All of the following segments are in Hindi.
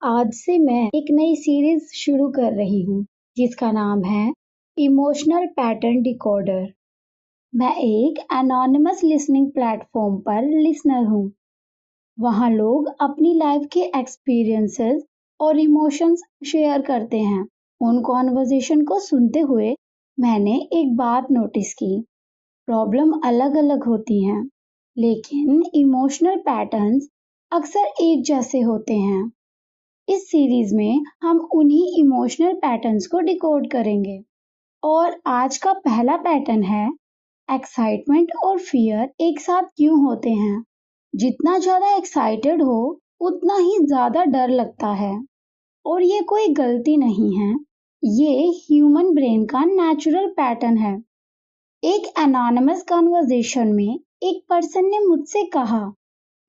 आज से मैं एक नई सीरीज शुरू कर रही हूँ जिसका नाम है इमोशनल पैटर्न डिकोडर। मैं एक एनोनिमस लिसनिंग प्लेटफॉर्म पर लिसनर हूँ। वहाँ लोग अपनी लाइफ के एक्सपीरियंसेस और इमोशंस शेयर करते हैं। उन कॉन्वर्जेशन को सुनते हुए मैंने एक बात नोटिस की। प्रॉब्लम अलग अलग होती हैं, लेकिन इमोशनल पैटर्न्स अक्सर एक जैसे होते हैं। इस सीरीज में हम उन्हीं इमोशनल पैटर्न्स को डिकोड करेंगे। और आज का पहला पैटर्न है एक्साइटमेंट और फियर एक साथ क्यों होते हैं। जितना ज्यादा एक्साइटेड हो उतना ही ज्यादा डर लगता है। और ये कोई गलती नहीं है, ये ह्यूमन ब्रेन का नेचुरल पैटर्न है। एक एनोनिमस कन्वर्सेशन में एक पर्सन ने मुझसे कहा,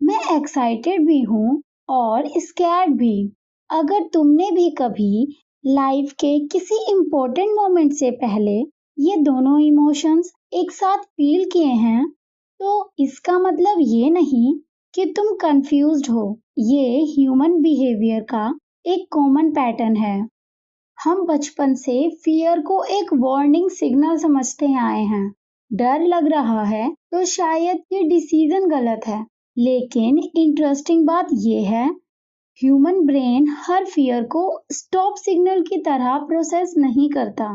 मैं एक्साइटेड भी हूँ और स्कैर्ड भी। अगर तुमने भी कभी लाइफ के किसी इम्पोर्टेंट मोमेंट से पहले ये दोनों इमोशंस एक साथ फील किए हैं, तो इसका मतलब ये नहीं कि तुम कंफ्यूज्ड हो। ये ह्यूमन बिहेवियर का एक कॉमन पैटर्न है। हम बचपन से फियर को एक वार्निंग सिग्नल समझते आए हैं। डर लग रहा है तो शायद ये डिसीजन गलत है। लेकिन इंटरेस्टिंग बात ये है, ह्यूमन ब्रेन हर फियर को स्टॉप सिग्नल की तरह प्रोसेस नहीं करता।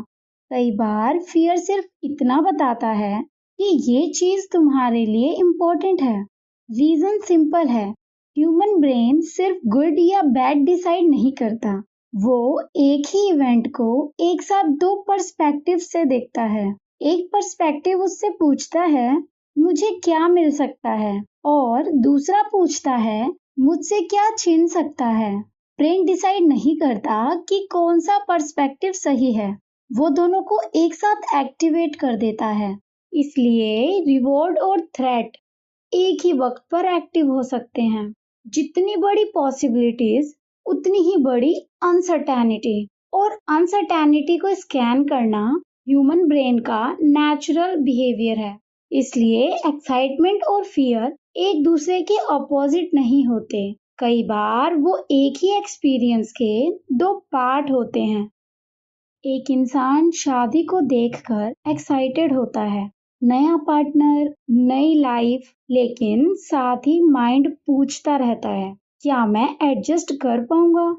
कई बार फियर सिर्फ इतना बताता है कि ये चीज तुम्हारे लिए इम्पोर्टेंट है। रीजन सिंपल है, ह्यूमन ब्रेन सिर्फ गुड या बैड डिसाइड नहीं करता, वो एक ही इवेंट को एक साथ दो पर्सपेक्टिव से देखता है। एक पर्सपेक्टिव उससे पूछता है मुझे क्या मिल सकता है, और दूसरा पूछता है मुझसे क्या छीन सकता है। ब्रेन डिसाइड नहीं करता कि कौन सा पर्सपेक्टिव सही है, वो दोनों को एक साथ एक्टिवेट कर देता है। इसलिए रिवॉर्ड और थ्रेट एक ही वक्त पर एक्टिव हो सकते हैं। जितनी बड़ी पॉसिबिलिटीज उतनी ही बड़ी अनसर्टेनिटी, और अनसर्टेनिटी को स्कैन करना ह्यूमन ब्रेन का नेचुरल बिहेवियर है। इसलिए एक्साइटमेंट और फियर एक दूसरे के ऑपोजिट नहीं होते। कई बार वो एक ही एक्सपीरियंस के दो पार्ट होते हैं। एक इंसान शादी को देखकर एक्साइटेड होता है, नया पार्टनर, नई लाइफ, लेकिन साथ ही माइंड पूछता रहता है क्या मैं एडजस्ट कर पाऊंगा।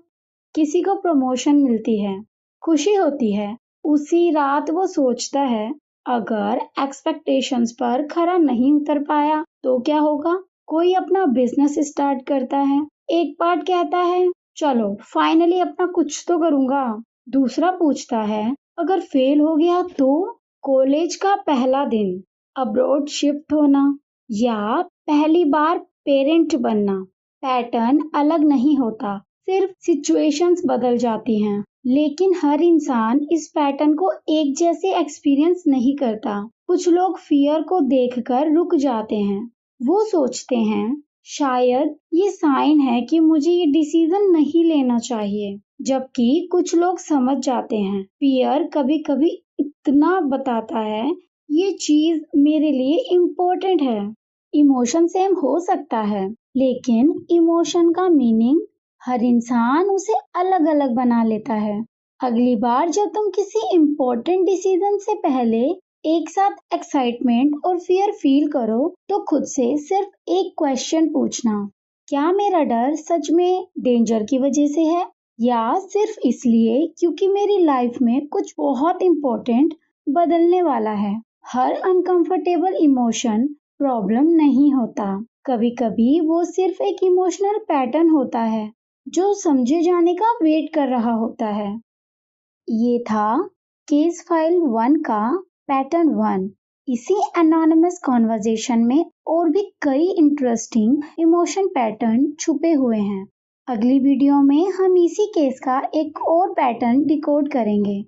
किसी को प्रमोशन मिलती है, खुशी होती है, उसी रात वो सोचता है अगर एक्सपेक्टेशंस पर खरा नहीं उतर पाया तो क्या होगा। कोई अपना बिजनेस स्टार्ट करता है, एक पार्ट कहता है चलो फाइनली अपना कुछ तो करूंगा। दूसरा पूछता है अगर फेल हो गया तो। कॉलेज का पहला दिन, अब्रॉड शिफ्ट होना, या पहली बार पेरेंट बनना, पैटर्न अलग नहीं होता, सिर्फ सिचुएशंस बदल जाती हैं। लेकिन हर इंसान इस पैटर्न को एक जैसे एक्सपीरियंस नहीं करता। कुछ लोग फियर को देखकर रुक जाते हैं, वो सोचते हैं शायद ये साइन है कि मुझे ये डिसीजन नहीं लेना चाहिए। जबकि कुछ लोग समझ जाते हैं फियर कभी कभी इतना बताता है ये चीज मेरे लिए इम्पोर्टेंट है। इमोशन सेम हो सकता है, लेकिन इमोशन का मीनिंग हर इंसान उसे अलग अलग बना लेता है। अगली बार जब तुम किसी इम्पोर्टेंट डिसीजन से पहले एक साथ एक्साइटमेंट और फियर फील करो तो खुद से सिर्फ एक क्वेश्चन पूछना, क्या मेरा डर सच में डेंजर की वजह से है, या सिर्फ इसलिए क्योंकि मेरी लाइफ में कुछ बहुत इम्पोर्टेंट बदलने वाला है। हर अनकंफर्टेबल इमोशन प्रॉब्लम नहीं होता, कभी कभी वो सिर्फ एक इमोशनल पैटर्न होता है जो समझे जाने का वेट कर रहा होता है। ये था केस फाइल 1 का पैटर्न 1। इसी एनोनिमस कॉन्वर्जेशन में और भी कई इंटरेस्टिंग इमोशन पैटर्न छुपे हुए हैं। अगली वीडियो में हम इसी केस का एक और पैटर्न डिकोड करेंगे।